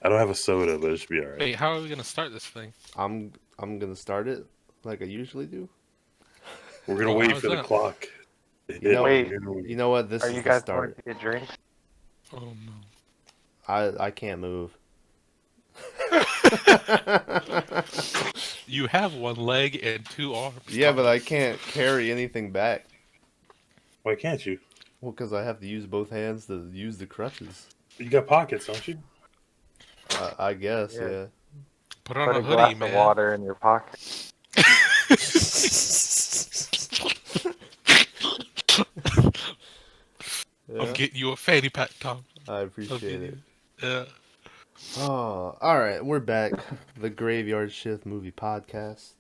I don't have a soda, but it should be all right. Wait, how are we gonna start this thing? I'm gonna start it like I usually do. We're gonna Oh, wait how's for the that? clock to You hit. know, Wait, And you know what? This are is you the guys going start. to get drinks? Oh I can't move. no. You have one leg and two arms. Yeah, but I Thomas. can't carry anything back. why can't you? Well, because I have to use both hands to use the crutches. You got pockets, don't you? I guess, Yeah. yeah. Put on Put a a hoodie, glass man. of water in your pocket. I'm Yeah, getting you a fanny pack, Tom. I I'll appreciate get it. you. Yeah. Oh, all right, we're back. The Graveyard Shift Movie Podcast.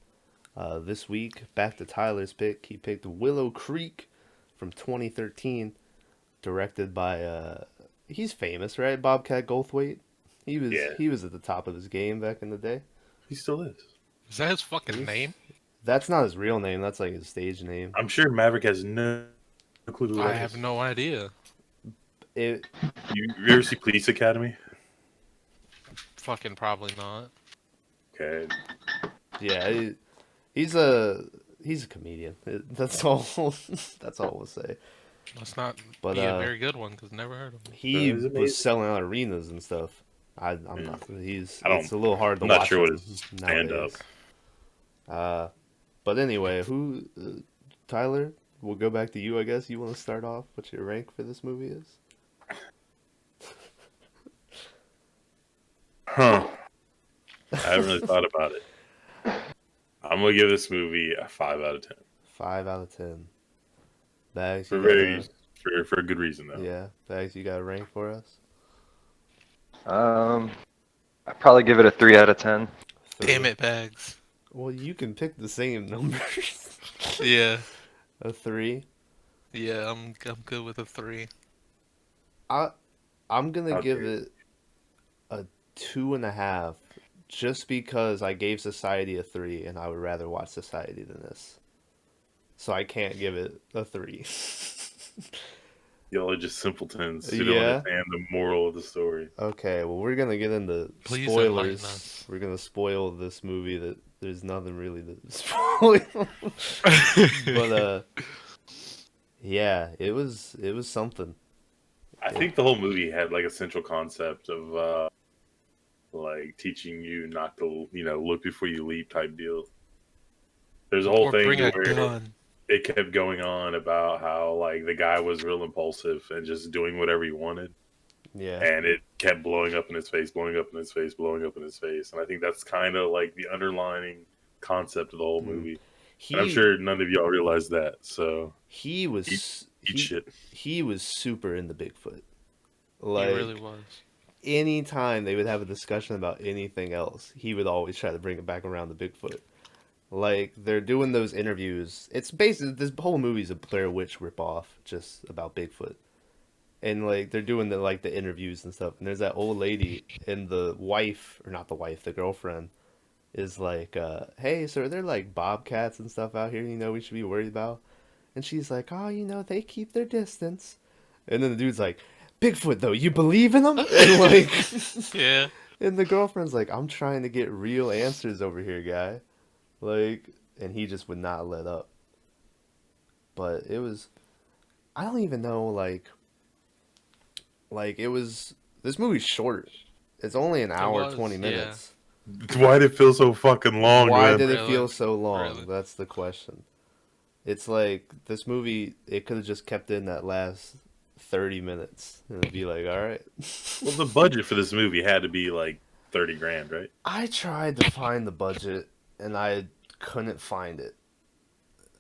This week, back to Tyler's pick. He picked Willow Creek from 2013, directed by he's famous, right? Bobcat Goldthwait. Yeah, He was at the top of his game back in the day. he still is. Is that his fucking He's- name? That's not his real name. That's like his stage name. I'm sure Maverick has no clue who I that have is. no idea. It You ever see Police Academy? Fucking probably not. Okay, yeah. He's a comedian. That's all. That's all we'll say. Must not But be a very good one because never heard of him. he he's amazing. was selling out arenas and stuff. I'm Yeah. not. He's. I don't- It's a little hard to I'm not watch sure what him his stand up. nowadays. But anyway, Tyler? We'll go back to you. I guess you want to start off. What your rank for this movie is? Huh. I haven't really thought about it. I'm gonna give this movie a 5 out of 10 5 out of 10. Bags. for You very for a good reason though. yeah. Bags. You got a rank for us? I'd probably give it a 3 out of 10. Damn 3. it, Bags. Well, you can pick the same numbers. Yeah. A 3. Yeah, I'm good with a 3. I'm gonna Okay. give it a 2.5, just because I gave Society a 3, and I would rather watch Society than this. So I can't give it a 3. Y'all are just simpletons who don't Yeah. understand the moral of the story. Okay, well we're gonna get into Please enlighten spoilers. us. We're gonna spoil this movie that there's nothing really to spoil. But yeah, it was something. I think the whole movie had like a central concept of like teaching you not to, look before you leap type deal. There's a whole Or thing bring a where gun. it kept going on about how like the guy was real impulsive and just doing whatever he wanted, Yeah. and it kept blowing up in his face, blowing up in his face, blowing up in his face. And I think that's kind of like the underlining concept of the whole movie. And I'm He sure none of y'all realize that. So he was eat shit. he was super into Bigfoot. He Like really was. anytime they would have a discussion about anything else, he would always try to bring it back around to Bigfoot. Like they're doing those interviews. It's basically this whole movie's a Blair Witch ripoff, just about Bigfoot. And like they're doing the interviews and stuff. And there's that old lady, and the wife, or not the wife, the girlfriend, is like, "Hey, so are there like bobcats and stuff out here? We should be worried about." And she's like, "Oh, they keep their distance." And then the dude's like, "Bigfoot though, you believe in them?" And like, Yeah. and the girlfriend's like, "I'm trying to get real answers over here, guy." Like, and he just would not let up. But it was, I don't even know, it was, this movie's short. It's only an hour, was, 20 yeah. minutes. Why did it feel so fucking long? Why man? did it Really? feel so long? Really? That's the question. It's like, this movie, it could have just kept in that last 30 minutes. And it'd be like, all right. Well, the budget for this movie had to be like 30 grand, right? I tried to find the budget, and I couldn't find it.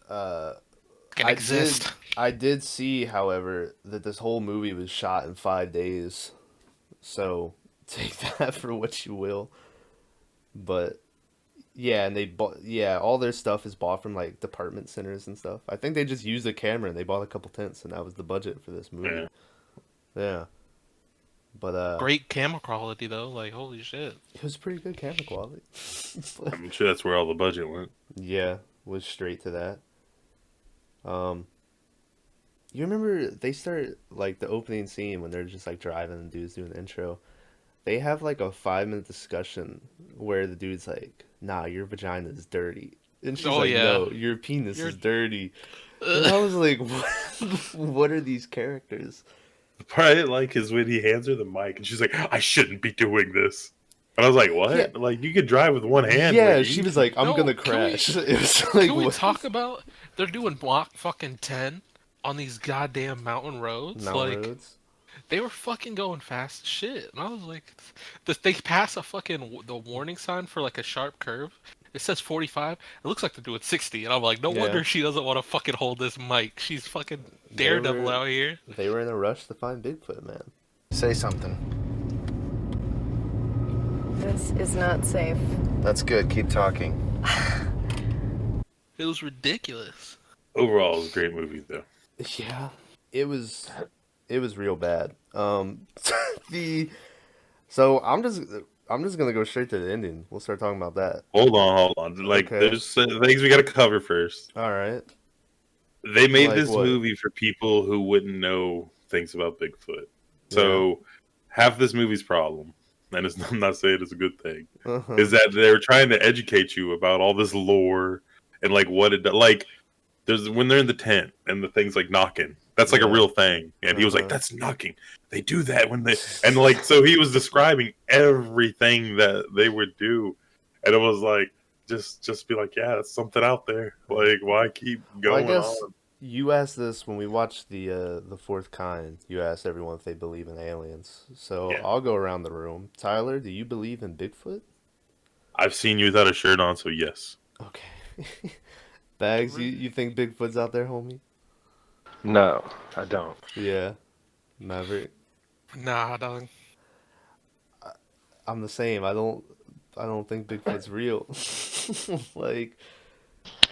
Can I exist. I did see, however, that this whole movie was shot in 5 days. So take that for what you will. But yeah, and they bought, yeah, all their stuff is bought from like department centers and stuff. I think they just used a camera and they bought a couple tents, and that was the budget for this movie. Yeah. Yeah. But Great camera quality though. Like holy shit. it was pretty good camera quality. I'm sure that's where all the budget went. Yeah, was straight to that. You remember they start like the opening scene when they're just like driving and dudes doing the intro. They have like a 5 minute discussion where the dude's like, "Nah, your vagina is dirty," and she's Oh like, yeah. "No, your penis is dirty." And I was like, what are these characters? The part I like is when he hands her the mic and she's like, I shouldn't be doing this. And I was like, what? Yeah. Like, you could drive with one hand. Yeah, lady. she was like, "I'm No, gonna can we- crash." It was like, Can we what? talk about they're doing Mach fucking 10 on these goddamn mountain roads? Mountain like roads? they were fucking going fast as shit, and I was like, they pass a fucking the warning sign for like a sharp curve. It says 45. It looks like they're doing 60, and I'm like, no Yeah. wonder she doesn't want to fucking hold this mic. She's fucking They daredevil were- out here. They were in a rush to find Bigfoot, man. Say something. This is not safe. That's good. Keep talking. It was ridiculous. Overall, it was a great movie, though. Yeah, it was real bad. the so I'm just gonna go straight to the ending. We'll start talking about that. Hold on. Like, Okay. there's things we got to cover first. All right. They made Like this what? movie for people who wouldn't know things about Bigfoot. So, half this movie's problem, and I'm not saying it's a good thing, Uh-huh. is that they're trying to educate you about all this lore and like what it like. There's when they're in the tent and the thing's like knocking. That's like a Yeah. real thing, and he was like, Uh-huh. "That's knocking. They do that when they," and like so he was describing everything that they would do, and it was like just be like, "Yeah, it's something out there. Like, why keep Well, I going guess on?" you asked this when we watched the Fourth Kind. You asked everyone if they believe in aliens. So Yeah. I'll go around the room. Tyler, do you believe in Bigfoot? I've seen you without a shirt on, so yes. Okay. Bags, you think Bigfoot's out there, homie? No, I don't. Yeah. Maverick. Nah, dog. I'm the same. I don't think Bigfoot's real. Like,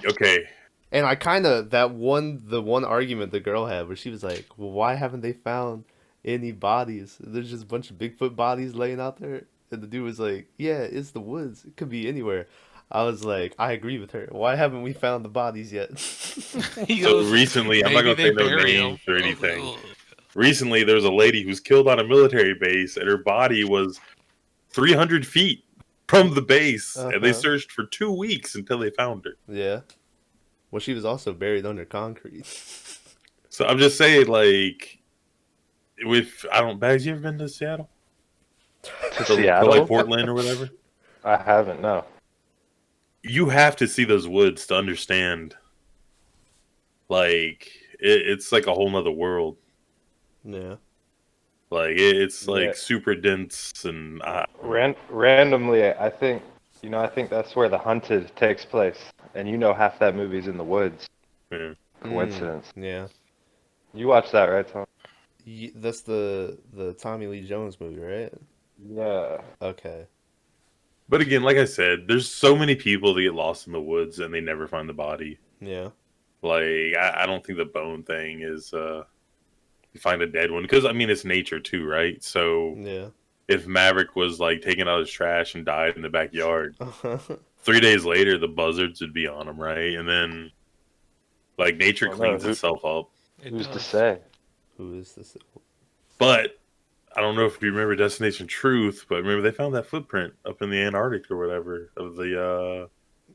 Okay, and I kind of the one argument the girl had where she was like, "Well, why haven't they found any bodies? There's just a bunch of Bigfoot bodies laying out there." And the dude was like, "Yeah, it's the woods. It could be anywhere." I was like, I agree with her. Why haven't we found the bodies yet? He so goes, recently, I'm not "Maybe gonna say they no bury names him." or I was like, anything. "Ugh." Recently, there was a lady who was killed on a military base, and her body was 300 feet from the base, and they Uh-huh. searched for 2 weeks until they found her. Yeah. Well, she was also buried under concrete. So I'm just saying, like, with Bags, you ever been to Seattle? To To, Seattle? like Portland or whatever? I haven't, no. You have to see those woods to understand. Like, it's like a whole nother world. Yeah. Like, it's like Yeah. super dense and Randomly, I think that's where The Hunted takes place. And half that movie's in the woods. yeah. Coincidence. Yeah. You watched that, right, Tom? That's the Tommy Lee Jones movie, right? Yeah. Okay. But again, like I said, there's so many people that get lost in the woods and they never find the body. Yeah. Like, I don't think the bone thing is, you find a dead one. Because, I mean, it's nature too, right? So, Yeah. if Maverick was, like, taking out his trash and died in the backyard, 3 days later, the buzzards would be on him, right? And then, like, nature Well, no, cleans who- itself up. It Who's to does. say? Who is this? But, I don't know if you remember Destination Truth, but remember they found that footprint up in the Antarctic or whatever of the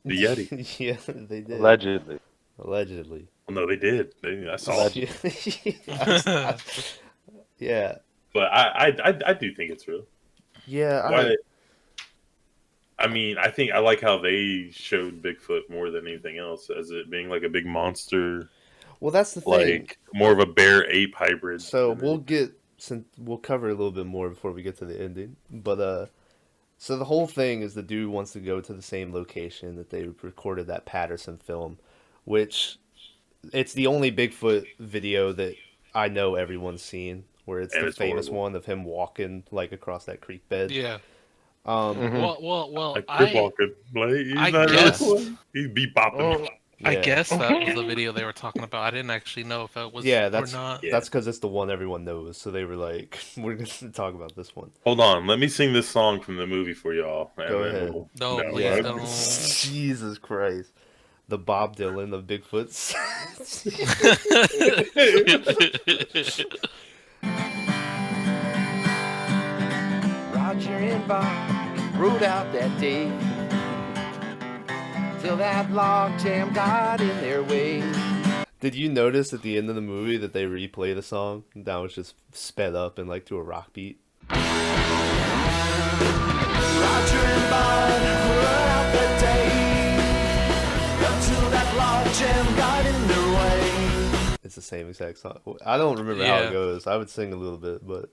Yeti. Yeah, they did. Allegedly. Allegedly. Well, no, they did. I saw it. Yeah. But I do think it's real. Yeah. Why? I mean, I like how they showed Bigfoot more than anything else as it being like a big monster, Well, that's the thing. like more of a bear ape hybrid. So than we'll cover a little bit more before we get to the ending. But so the whole thing is the dude wants to go to the same location that they recorded that Patterson film, which it's the only Bigfoot video that I know everyone's seen, where it's And the it's famous horrible. one of him walking like across that creek bed. Yeah. Mhm. Well. like crip walking. Like he's I not guess- really. He's be bopping. I Yeah. guess that was the video they were talking about. I didn't actually know if it was Yeah, or that's not. Yeah. that's because it's the one everyone knows. So they were like, "We're going to talk about this one." Hold on, let me sing this song from the movie for y'all. And Go then ahead. No, no, please Yeah. don't. Jesus Christ, the Bob Dylan of Bigfoots. Roger and Bob rode out that day till that log jam got in their way. Did you notice at the end of the movie that they replay the song? Now it's just sped up and like to a rock beat. Roger and Bob rode out that day until that log jam got in their way. It's the same exact song. I don't remember how it goes. I would sing a little bit, but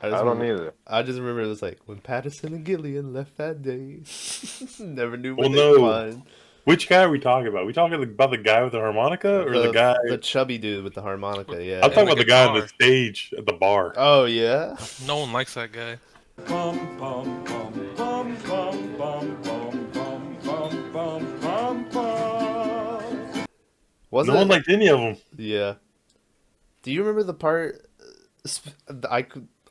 I don't either. I just remember it was like, when Patterson and Gillian left that day, never knew Well, what they'd no. find. Which guy are we talking about? We talking about the guy with the harmonica or the guy? The chubby dude with the harmonica, yeah. I'm talking about the guy on the guitar. stage at the bar. Oh, yeah? No one likes that guy. Wasn't No one it? liked any of them. Yeah. Do you remember the part?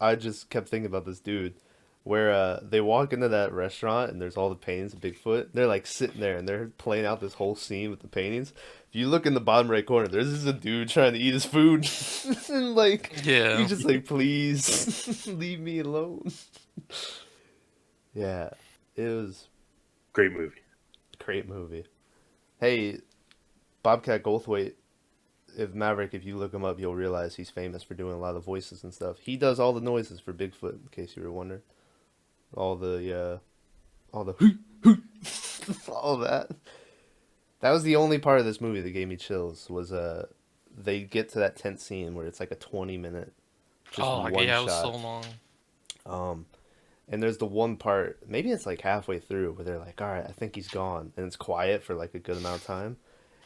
I just kept thinking about this dude, where they walk into that restaurant and there's all the paintings of Bigfoot. They're like sitting there and they're playing out this whole scene with the paintings. If you look in the bottom right corner, there's just a dude trying to eat his food, and like, Yeah. he's just like, please leave me alone. Yeah, it was Great movie. a great movie. Hey, Bobcat Goldthwait. If Maverick, if you look him up, you'll realize he's famous for doing a lot of voices and stuff. He does all the noises for Bigfoot, in case you were wondering. All the all that. That was the only part of this movie that gave me chills. Was they get to that tent scene where it's like a 20-minute, just one yeah, it was shot. so long. And there's the one part, maybe it's like halfway through, where they're like, all right, I think he's gone. And it's quiet for like a good amount of time.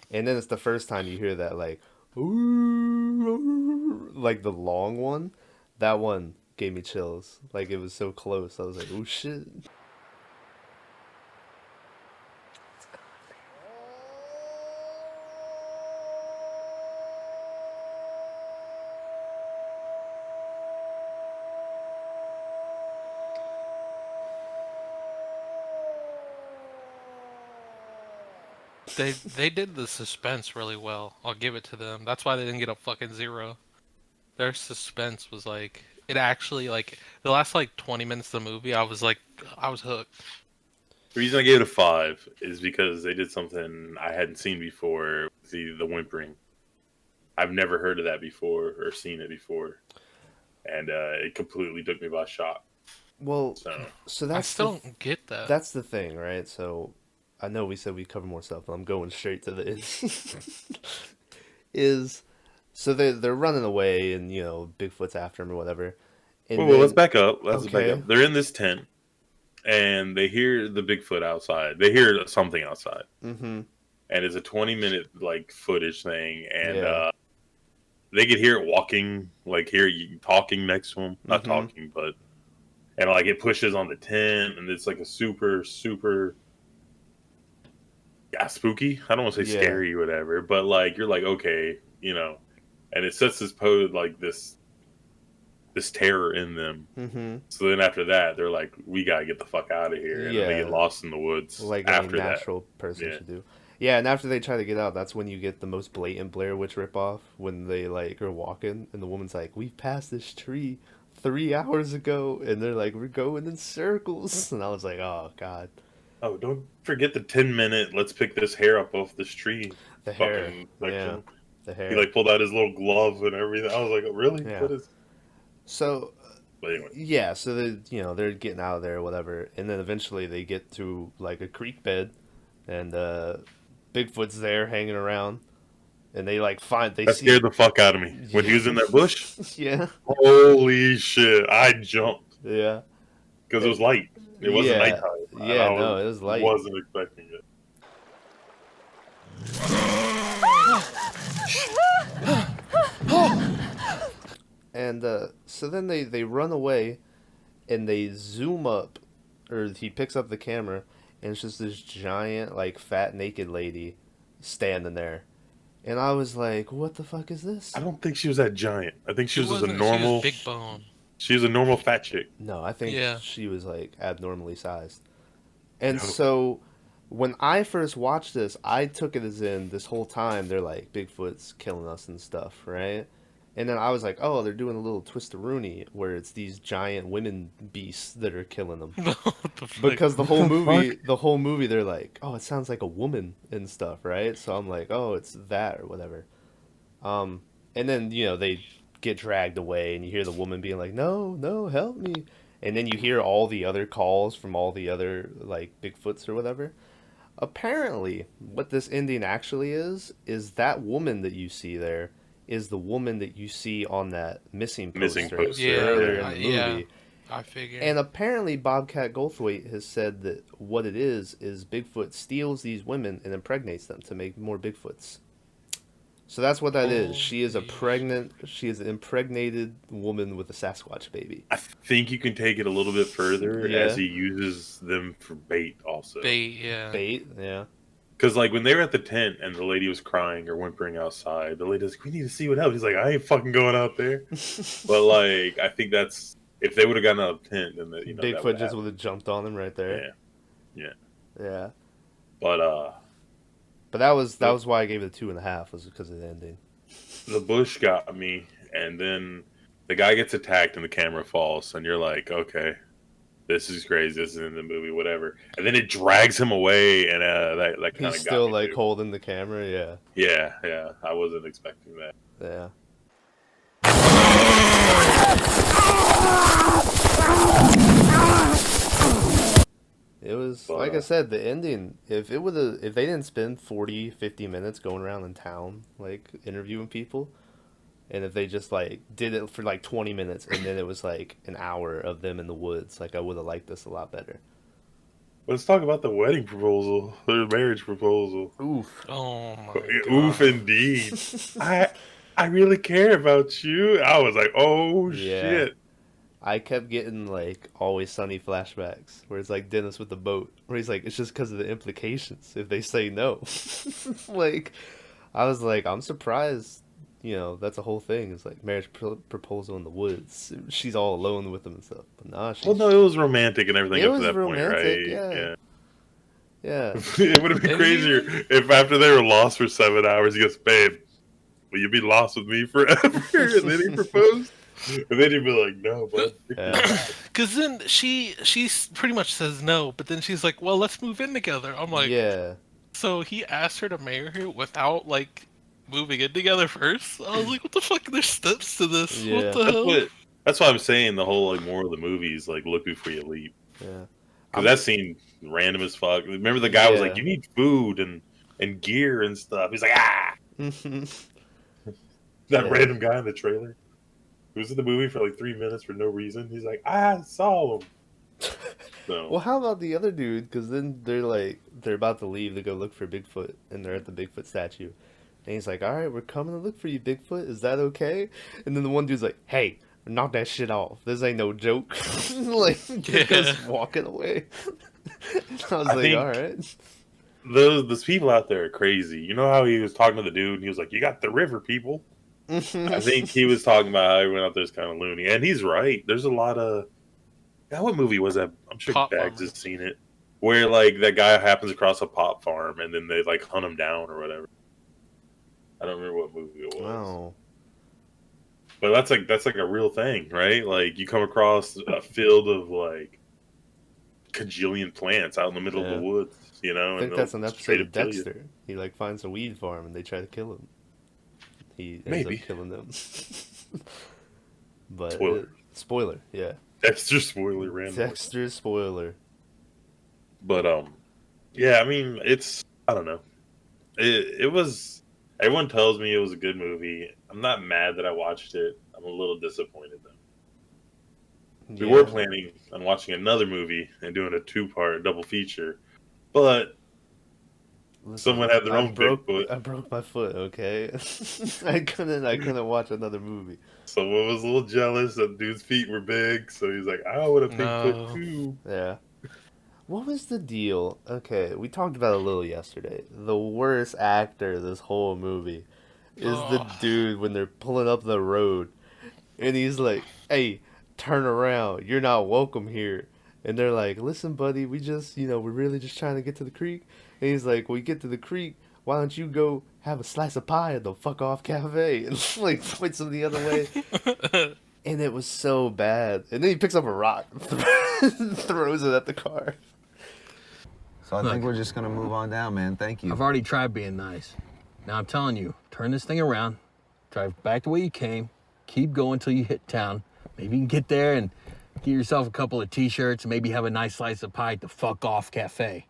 And then it's the first time you hear that, like, ooh, like the long one. That one gave me chills. Like, it was so close. I was like, oh shit. They did the suspense really well. I'll give it to them. That's why they didn't get a fucking 0. Their suspense was like, it actually, like, the last like 20 minutes of the movie, I was hooked. The reason I gave it a 5 is because they did something I hadn't seen before. The whimpering. I've never heard of that before or seen it before, and it completely took me by shock. Well, So so I that's still don't get that. that's the thing, right? So I know we said we cover more stuff, but I'm going straight to the is so they're running away, and you know Bigfoot's after them or whatever. And well, then- let's back up. Let's Okay. back up. They're in this tent, and they hear the Bigfoot outside. They hear something outside, Mhm. and it's a 20-minute like footage thing, and Yeah. they could hear it walking, like hear you talking next to him, not Mhm. talking, but and like it pushes on the tent, and it's like a super spooky. I don't want to say Yeah. scary or whatever, but like you're like okay, you know, and it sets this pose like this terror in them. Mm-hmm. So then after that, they're like, we gotta get the fuck out of here, and then they Yeah. get lost in the woods. Like after any that, natural person Yeah. should do. Yeah, and after they try to get out, that's when you get the most blatant Blair Witch ripoff, when they like are walking and the woman's like, "We've passed this tree 3 hours ago," and they're like, "We're going in circles," and I was like, "Oh God." oh, don't forget the 10-minute. Let's pick this hair up off this tree. The hair, Fucking section. the hair. He like pulled out his little glove and everything. I was like, oh, really? Yeah. What is? So But anyway, yeah, so they're getting out of there or whatever, and then eventually they get to like a creek bed, and Bigfoot's there hanging around, and they like that see scared the fuck out of me when he was in that bush. yeah, Holy shit! I jumped yeah. because it was light. It wasn't Yeah. nighttime. Yeah, no, it was light. Wasn't expecting it. And so then they run away, and they zoom up, or he picks up the camera, and it's just this giant, like, fat, naked lady standing there. And I was like, what the fuck is this? I don't think she was that giant. I think she was just a wasn't- she was normal. big bone. She was a normal fat chick. No, I think Yeah. she was, like, abnormally sized. And No. so when I first watched this, I took it as in this whole time they're like, Bigfoot's killing us and stuff, right? And then I was like, oh, they're doing a little twist-a-rooney where it's these giant women beasts that are killing them. What the fuck? Because the whole movie, they're like, oh, it sounds like a woman and stuff, right? So I'm like, oh, it's that or whatever. And then, they get dragged away and you hear the woman being like, no, help me. And then you hear all the other calls from all the other, like, Bigfoots or whatever. Apparently, what this ending actually is that woman that you see there is the woman that you see on that missing poster, earlier in the movie. Yeah, I figured. And apparently Bobcat Goldthwait has said that what it is Bigfoot steals these women and impregnates them to make more Bigfoots. So that's what that is. She is an impregnated woman with a Sasquatch baby. I think you can take it a little bit further Yeah. as he uses them for bait also. Bait, yeah. Bait, yeah. Because, like, when they were at the tent and the lady was crying or whimpering outside, the lady's like, we need to see what happens. He's like, I ain't fucking going out there. But, like, I think that's... If they would have gotten out of the tent, then, Bigfoot just would have jumped on him right there. Yeah. Yeah. But that was why I gave it a 2.5, was because of the ending. the bush got me, and then the guy gets attacked and the camera falls, and you're like, okay, this is crazy. This is in the movie, whatever. And then it drags him away, and that kind of got me. He's still, like, too. holding the camera, yeah. Yeah. I wasn't expecting that. Yeah. It was, like I said, the ending, if they didn't spend 40, 50 minutes going around in town, like, interviewing people, and if they just, like, did it for, like, 20 minutes, and then it was, like, an hour of them in the woods, like, I would have liked this a lot better. Let's talk about the wedding proposal, or marriage proposal. Oof. Oh my god. Oof, indeed. I really care about you. I was like, oh, Yeah. shit. I kept getting, like, Always Sunny flashbacks, where it's like Dennis with the boat, where he's like, it's just because of the implications if they say no. Like, I was like, I'm surprised, that's a whole thing. It's like marriage proposal in the woods. She's all alone with him and stuff. But nah, Well, no, it was romantic and everything It up was to that romantic, point, right? yeah. It would have been crazier if after they were lost for 7 hours, he goes, babe, will you be lost with me forever? And then he proposed. And then he'd be like, no, bud. Because then she pretty much says no, but then she's like, well, let's move in together. I'm like, Yeah. So he asked her to marry her without, like, moving in together first? I was like, what the fuck? There's steps to this. Yeah. What the hell? That's why I'm saying the whole, like, moral of the movie is, like, look before you leap. Yeah. Because that scene, random as fuck. Remember the guy was like, you need food and gear and stuff. He's like, ah! That random guy in the trailer. He was in the movie for like 3 minutes for no reason. He's like, I saw him. So, Well, how about the other dude? Because then they're about to leave to go look for Bigfoot, and they're at the Bigfoot statue. And he's like, all right, we're coming to look for you, Bigfoot. Is that okay? And then the one dude's like, hey, knock that shit off. This ain't no joke. Like, just walking away. I was like, all right. Those people out there are crazy. You know how he was talking to the dude, and he was like, you got the river, people. I think he was talking about how everyone out there is kind of loony. And he's right. There's a lot of... God, what movie was that? I'm sure Pop Bags Farm. has seen it. Where, like, that guy happens across a pop farm, and then they, like, hunt him down or whatever. I don't remember what movie it was. Wow. But that's like a real thing, right? Like, you come across a field of, like, kajillion plants out in the middle of the woods, I think and that's an they'll episode straight of up kill you. Dexter. He, like, finds a weed farm, and they try to kill him. He ends Maybe. up killing them. But Spoiler. Spoiler, yeah. Dexter spoiler random. Dexter spoiler. But yeah, I mean, I don't know. It was. Everyone tells me it was a good movie. I'm not mad that I watched it. I'm a little disappointed though. We were planning on watching another movie and doing a 2-part double feature, but someone had their own Bigfoot. I broke my foot. Okay, I couldn't watch another movie. Someone was a little jealous that dude's feet were big, so he's like, I want a Bigfoot too. Yeah. What was the deal? Okay, we talked about it a little yesterday. The worst actor of this whole movie is the dude when they're pulling up the road, and he's like, "Hey, turn around. You're not welcome here." And they're like, "Listen, buddy, we just, we're really just trying to get to the creek." And he's like, "We get to the creek, why don't you go have a slice of pie at the fuck off cafe? And like points him the other way. And it was so bad. And then he picks up a rock, throws it at the car. So I think we're just gonna move on down, man. Thank you. I've already tried being nice. Now I'm telling you, turn this thing around, drive back the way you came, keep going till you hit town. Maybe you can get there and get yourself a couple of t-shirts and maybe have a nice slice of pie at the Fuck Off Cafe.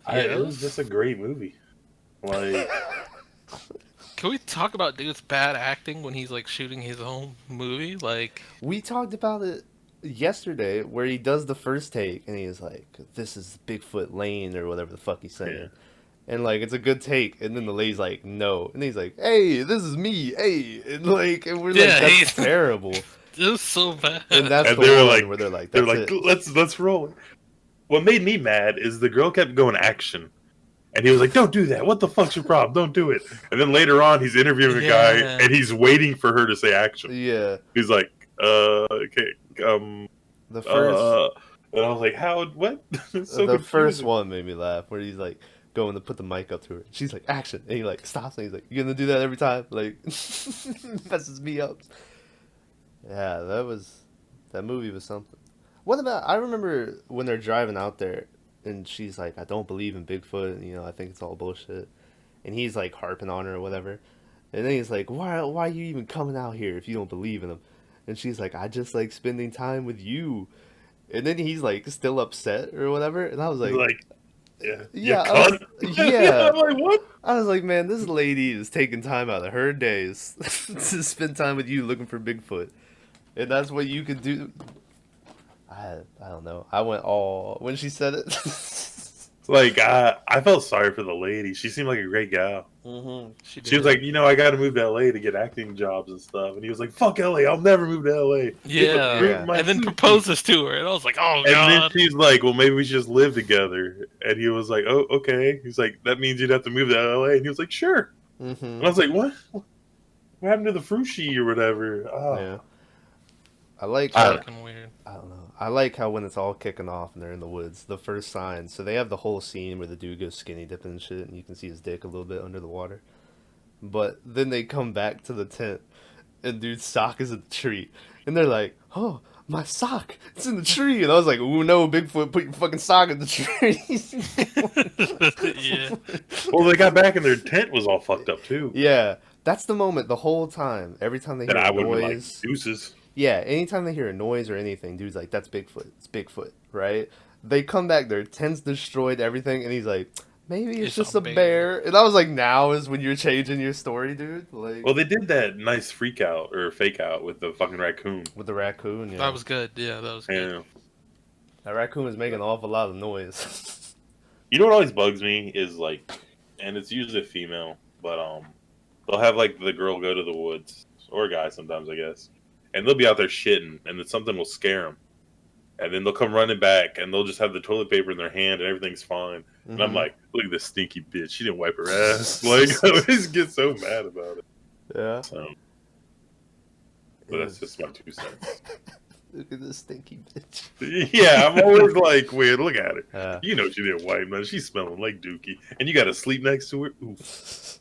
It was just a great movie. Like, Can we talk about dude's bad acting when he's like shooting his own movie? Like, We talked about it yesterday where he does the first take and he's like, this is Bigfoot Lane or whatever the fuck he's saying. Yeah. And like, it's a good take. And then the lady's like, no. And he's like, hey, this is me. Hey. And like, and we're like, Yeah, that's he's- terrible. it was so bad. And that's and the they were one like, where they're like, they're that's like, it. let's roll it. What made me mad is the girl kept going action. And he was like, don't do that. What the fuck's your problem? Don't do it. And then later on, he's interviewing a guy, Yeah. and he's waiting for her to say action. Yeah. He's like, okay, The first, and I was like, how, what? It's so the first confusing. one made me laugh where he's like going to put the mic up to her. She's like, action. And he like stops and he's like, you gonna do that every time? Like, messes me up. Yeah, that movie was something. What about, I remember when they're driving out there and she's like, I don't believe in Bigfoot, you know, I think it's all bullshit. And he's like harping on her or whatever. And then he's like, why are you even coming out here if you don't believe in him? And she's like, I just like spending time with you. And then he's like still upset or whatever. And I was like, yeah, yeah, you I was- cunt. yeah. I'm like, what? I was like, man, this lady is taking time out of her days to spend time with you looking for Bigfoot. And that's what you could do. I don't know. I went all when she said it. Like, I felt sorry for the lady. She seemed like a great gal. Mm-hmm. She was like, you know, I got to move to LA to get acting jobs and stuff. And he was like, fuck LA, I'll never move to LA. Yeah. Yeah. My And then sushi. proposes to her, and I was like, oh And then god. she's like, well, maybe we should just live together. And he was like, oh, okay. He's like, that means you'd have to move to LA. And he was like, sure. Mm-hmm. And I was like, what? What happened to the frushi or whatever? Oh. Yeah. I like I how, don't Fucking weird. I don't know. I like how when it's all kicking off and they're in the woods, the first sign. So they have the whole scene where the dude goes skinny dipping and shit, and you can see his dick a little bit under the water. But then they come back to the tent, and dude's sock is in the tree, and they're like, "Oh, my sock! It's in the tree!" And I was like, "Ooh, no, Bigfoot, put your fucking sock in the tree!" Yeah. Well, they got back and their tent was all fucked up, too. Yeah, that's the moment. The whole time, every time they hear And I a would be like, noise, deuces. yeah, anytime they hear a noise or anything, dude's like, "That's Bigfoot. It's Bigfoot." Right? They come back, their tent's destroyed, everything, and he's like, "Maybe it's just a bear." And I was like, "Now is when you're changing your story, dude." Like, Well, they did that nice freak out or fake out with the fucking raccoon. with the raccoon, yeah. That was good. Yeah, that was good. Yeah. That raccoon was making an awful lot of noise. You know what always bugs me is like, and it's usually a female, but they'll have like the girl go to the woods or a guy sometimes, I guess, and they'll be out there shitting, and then something will scare them, and then they'll come running back, and they'll just have the toilet paper in their hand, and everything's fine. And I'm Mhm. like, look at this stinky bitch. She didn't wipe her ass. Like, I always get so mad about it. Yeah. So, but that's just my 2 cents. Look at this stinky bitch. Yeah, I'm always like, wait, look at her. Yeah. You know she didn't wipe, man. She's smelling like dookie. And you got to sleep next to her? Oof.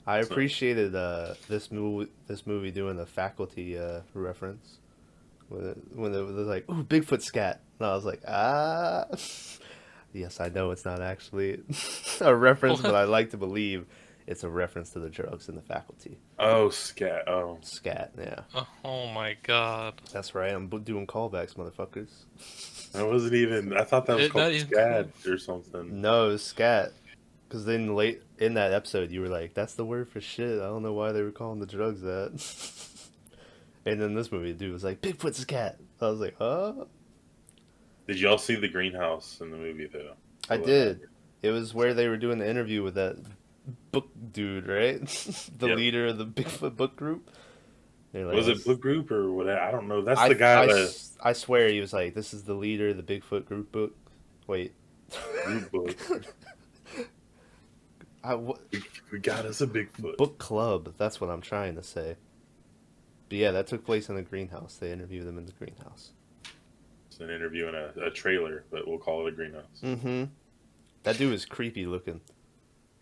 I appreciated this movie doing the faculty reference when it was like, "Ooh, Bigfoot scat," and I was like, "Ah." Yes, I know it's not actually a reference, but I like to believe it's a reference to the drugs in the faculty. Oh, scat. Oh. Scat, yeah. Oh my god. That's right, I'm doing callbacks, motherfuckers. I wasn't even. I thought that was It- called not even- scad or something. No, it was scat. Because then late in that episode, you were like, "That's the word for shit. I don't know why they were calling the drugs that." And then this movie, the dude was like, "Bigfoot scat." I was like, "Oh." Did y'all see the greenhouse in the movie, though? I did. It was where they were doing the interview with that book dude, right? The Yep. leader of the Bigfoot book group. They're like, Was it book group or what? I don't know. That's I, the guy I, that I swear he was like, "This is the leader of the Bigfoot group book." Wait. group book. What? We got us a Bigfoot. Book club. That's what I'm trying to say. But yeah, that took place in the greenhouse. They interviewed them in the greenhouse. It's an interview in a trailer, but we'll call it a greenhouse. Mm-hmm. That dude was creepy looking.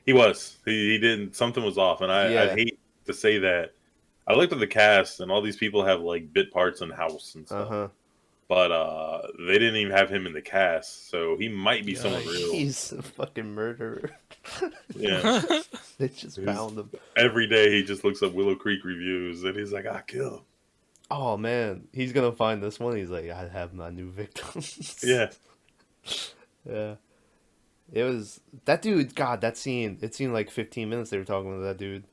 He was. He didn't. Something was off, and I Yeah. hate to say that. I looked at the cast, and all these people have like bit parts in House and stuff. Uh-huh. But they didn't even have him in the cast, so he might be someone real. He's a fucking murderer. Yeah. They just found him. Every day he just looks up Willow Creek reviews, and he's like, "I kill him." Oh man, he's gonna find this one. He's like, I have my new victims. Yeah. Yeah. It was that dude. God, that scene. It seemed like 15 minutes they were talking to that dude.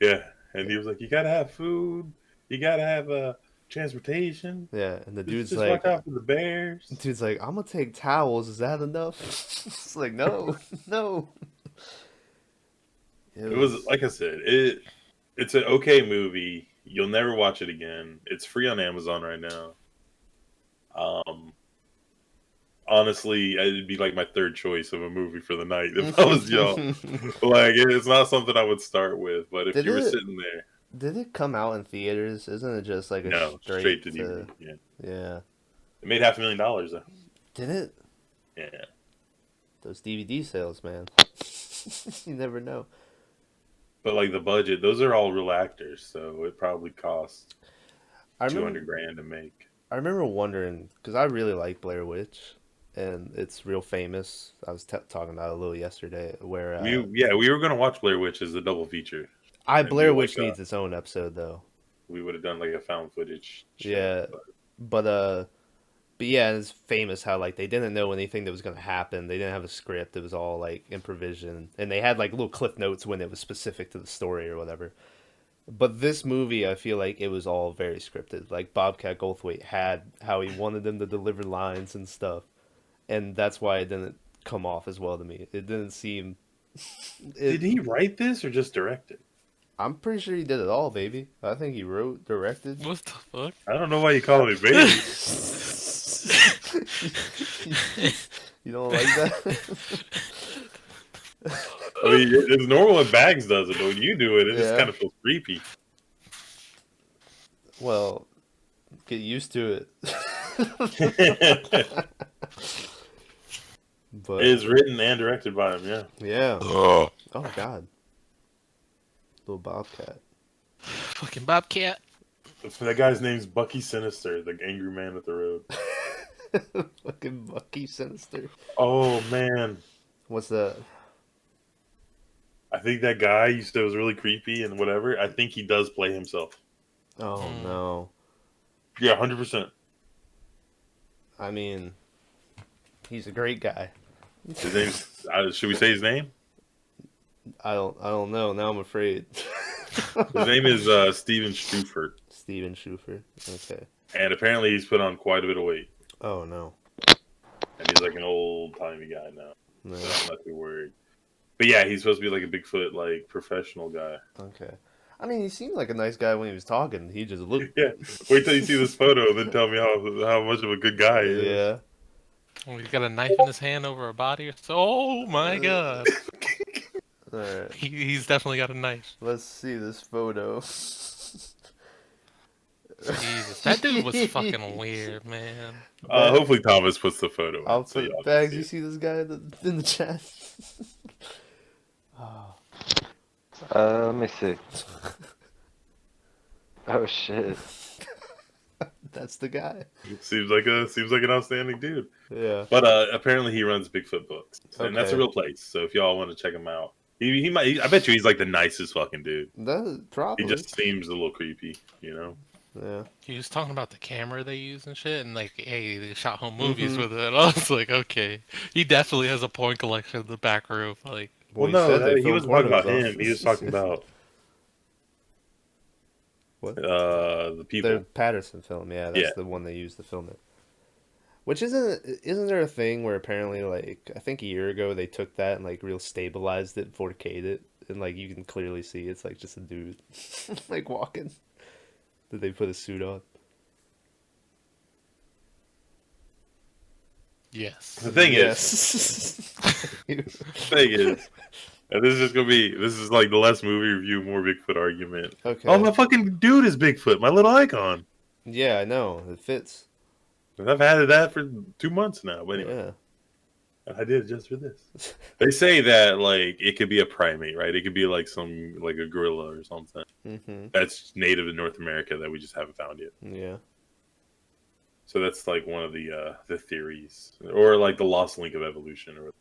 Yeah, and he was like, "You gotta have food. You gotta have transportation. Yeah, and the dude's just like, watch out for the bears." dude's like, I'm gonna take towels. Is that enough? It's like, no, no. It was like I said. It's an okay movie. You'll never watch it again. It's free on Amazon right now. Honestly, it'd be like my third choice of a movie for the night if I was y'all. Like, it's not something I would start with, but if you were sitting there, Did it come out in theaters? Isn't it just like a straight to DVD? Yeah. Yeah. It made $500,000 though. Did it? Yeah. Those DVD sales, man. You never know. But like the budget, those are all real actors, so it probably cost $200,000 to make. I remember wondering because I really like Blair Witch, and it's real famous. I was talking about it a little yesterday. Where we were gonna watch Blair Witch as a double feature. Blair Witch needs its own episode though. We would have done like a found footage show, yeah, but yeah, it's famous how like they didn't know anything that was gonna happen. They didn't have a script. It was all like improvisation, and they had like little cliff notes when it was specific to the story or whatever. But this movie, I feel like it was all very scripted. Like Bobcat Goldthwait had how he wanted them to deliver lines and stuff, and that's why it didn't come off as well to me. It didn't seem. Did he write this or just direct it? I'm pretty sure he did it all, baby. I think he wrote, directed. What the fuck? I don't know why you call me baby. You don't like that? I mean, it's normal when Bags does it, but when you do it, it just Yeah. kind of feels creepy. Well, get used to it. But It is written and directed by him, yeah. yeah. Oh God. Little Bobcat. Fucking Bobcat. That guy's name's Bucky Sinister, the angry man with the road. Fucking Bucky Sinister. Oh man, What's that? I think that guy was really creepy and whatever. I think he does play himself. Oh no. Yeah, 100%. I mean, he's a great guy. His name's. Should we say his name? I don't know. Now I'm afraid. His name is Steven Schufert, Steven Schufer. Okay. and apparently he's put on quite a bit of weight, Oh no. and he's like an old timey guy now. No. So I'm not too worried. But yeah, he's supposed to be like a Bigfoot, like professional guy. Okay. I mean, he seemed like a nice guy when he was talking. He just looked. Yeah. Wait till you see this photo, then tell me how much of a good guy he is. Yeah. Oh, he's got a knife in his hand over a body. Oh my god. All right. He's definitely got a knife. Let's see this photo. Jesus, that dude was fucking weird, man. Hopefully Thomas puts the photo. I'll so put y'all can Bags. see You it. see this guy in the chat? Oh. Let me see. Oh shit. That's the guy. Seems like an outstanding dude. Yeah. But apparently he runs Bigfoot books, and that's a Okay. real place. So if y'all want to check him out, he might. I bet you he's like the nicest fucking dude. That probably. He just seems a little creepy, you know. Yeah. He was talking about the camera they use and shit, and like, hey, they shot home movies with it. I was like, okay, he definitely has a porn collection in the back room. Like, Well, he no, said they he filmed wasn't talking about pornos him. He was talking about What? the people. The Patterson film, yeah, that's Yeah. the one they used to film it. Which isn't there a thing where apparently like I think a year ago they took that and like real stabilized it, 4K'd it, and like you can clearly see it's like just a dude like walking. Did they put a suit on? yes. The thing Yes. and this is like the less movie review, more Bigfoot argument. Okay. Oh, my fucking dude is Bigfoot, my little icon. Yeah, I know. It fits. And I've had that for 2 months now. But anyway, Yeah. And I did it just for this. They say that like it could be a primate, right? It could be like a gorilla or something Mm-hmm. that's native to North America that we just haven't found yet. Yeah. So that's like one of the theories, or like the lost link of evolution, or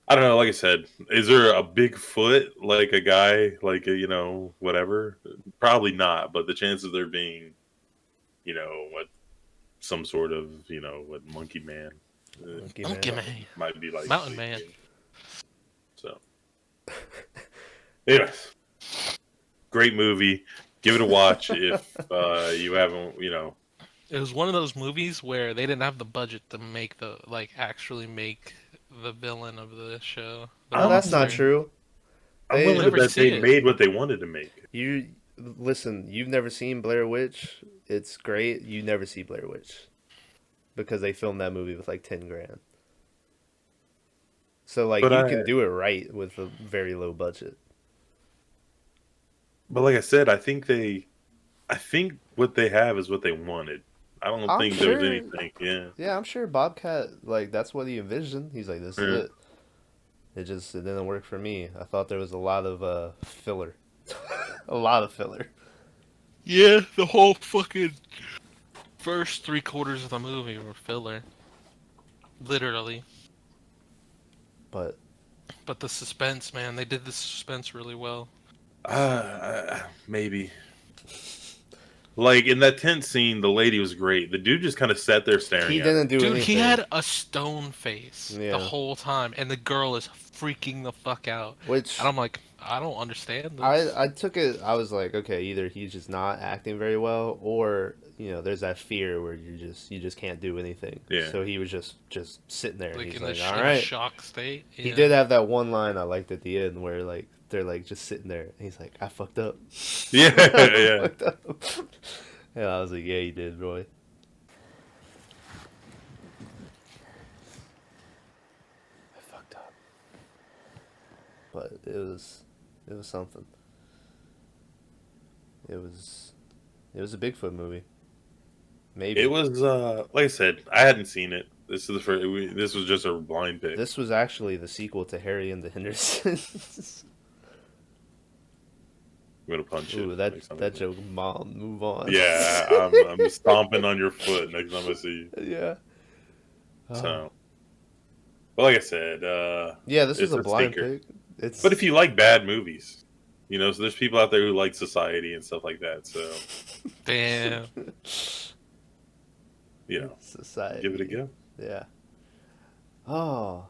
I don't know. Like I said, is there a Bigfoot, like a guy, like a, whatever? Probably not. But the chances of there being, what some sort of, what monkey man, Monkey man. might be like Mountain man. So, anyways, great movie. Give it a watch if you haven't, It was one of those movies where they didn't have the budget to make actually make the villain of the show. Oh, that's not true. I'm They- willing to never bet see they it. made what they wanted to make. You listen. You've never seen Blair Witch. It's great. You never see Blair Witch because they filmed that movie with like 10 grand. So like But you I- can do it right with a very low budget. But like I said, I think what they have is what they wanted. I don't I'm think there was sure- anything. Yeah. Yeah, I'm sure Bobcat, like, that's what he envisioned. He's like, this Yeah. is it. It didn't work for me. I thought there was a lot of filler. A lot of filler. Yeah, the whole fucking first 3/4 of the movie were filler. Literally. But But the suspense, man, they did the suspense really well. Maybe. Like in that tent scene, the lady was great. The dude just kind of sat there staring. he at her. didn't do Dude, anything. he had a stone face Yeah. the whole time, and the girl is freaking the fuck out. Which And I'm like, I don't understand this. I took it. I was like, okay, either he's just not acting very well, or there's that fear where you just can't do anything. Yeah. So he was just sitting there. like He's in like, the all in a right. shock state. He Yeah. did have that one line I liked at the end where like they're like just sitting there. And he's like, I fucked up. Yeah, I yeah. fucked up. And I was like, yeah, you did, Roy. I fucked up. But it was something. It was a Bigfoot movie. Maybe. It was like I said, I hadn't seen it. This is the first. This was just a blind pick. This was actually the sequel to Harry and the Hendersons. I'm gonna punch Ooh, it. that next time I that see it. joke, Mom. Move on. Yeah, I'm stomping on your foot next time I see you. Yeah. So, but like I said, Yeah, this it's was a blind stinker. pick. It's But if you like bad movies, so there's people out there who like Society and stuff like that. So, Damn. Society, give it a go. Yeah. Oh.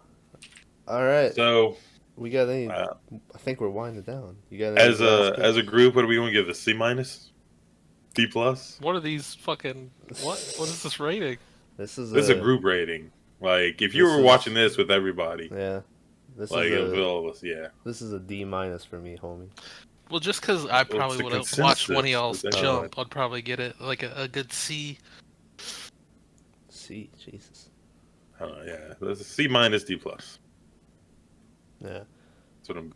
All right. So, We got any? uh, I think we're winding down. You got any as last a picks? group, what are we going to give this? C minus, D plus? What are these fucking what is this rating? This is This is a group rating. Like if you This were is- watching this with everybody, Yeah. This like is with a all of us, yeah. this is a D minus for me, homie. Well, just because I it's probably the would have watched one of consensus, y'all's is that jump, I'd probably get it like a good C. C, Jesus. Yeah, that's a C minus, D plus. Yeah. That's what I'm.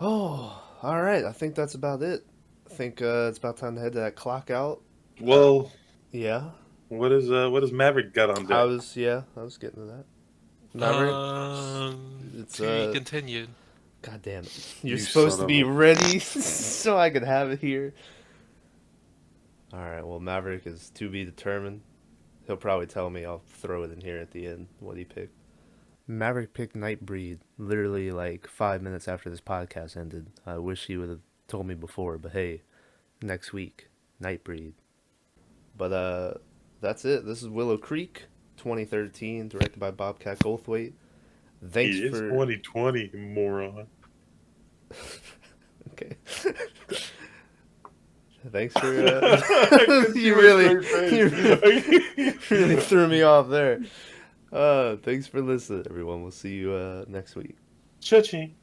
Oh, all right. I think that's about it. I think it's about time to head to that clock out. Well, Yeah. what is Maverick got on deck? I was getting to that. Maverick, it's, To be continued. God damn it. You're You supposed son to of be a- ready so I could have it here. All right, well, Maverick is to be determined. He'll probably tell me. I'll throw it in here at the end, what he picked. Maverick picked Nightbreed literally like 5 minutes after this podcast ended. I wish he would have told me before, but hey, next week, Nightbreed. But that's it. This is Willow Creek, 2013, directed by Bobcat Goldthwait. Thanks He is for 2020, you moron. Okay. Thanks for you really threw me off there. Thanks for listening, everyone. We'll see you next week. Cha-ching.